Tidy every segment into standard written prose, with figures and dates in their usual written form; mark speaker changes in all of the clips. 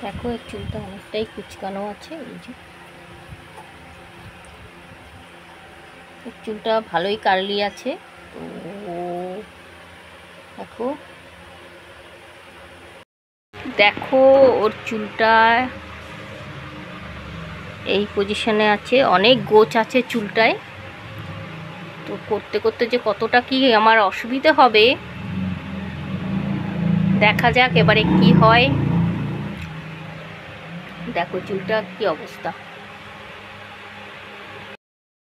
Speaker 1: দেখো এর চুলটা অনেকটাই কুচকানো আছে, এই যে এর চুলটা ভালোই কার্লি আছে। তো দেখো দেখো ওর চুলটা এই পজিশনে আছে, অনেক গোছ আছে চুলটায়। তো করতে করতে যে কতটা কি আমার অসুবিধে হবে দেখা যাক এবারে কি হয়। দেখো চুলটা কি অবস্থা।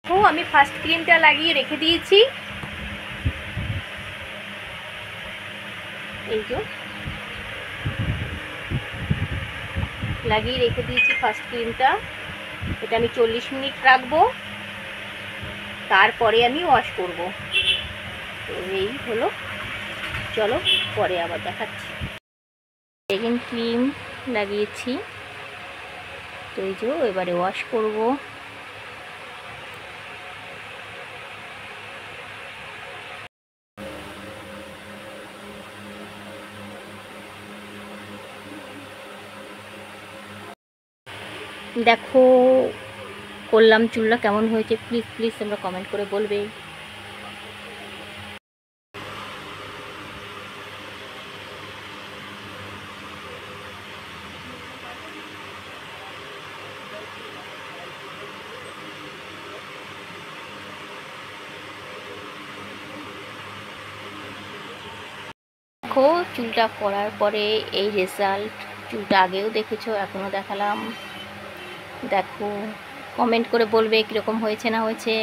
Speaker 1: ও আমি ফার্স্ট ক্রিমটা লাগিয়ে রেখে দিয়েছি, এই যে লাগিয়ে রেখে দিয়েছি ফার্স্ট ক্রিমটা। এটা আমি 40 মিনিট রাখবো, তারপরে আমি ওয়াশ করব। তো এই হলো, চলো পরে আবার দেখাচ্ছি। সেকেন্ড ক্রিম লাগিয়েছি, তো এই যে এবারে ওয়াশ করব। দেখো করলাম, চুলটা কেমন হয়েছে প্লিজ প্লিজ তোমরা কমেন্ট করে বলবে। দেখো চুলটা করার পরে এই রেজাল্ট। চুলটা আগেও দেখেছো, এখনও দেখালাম। দেখো কমেন্ট করে বলবে কীরকম হয়েছে না হয়েছে।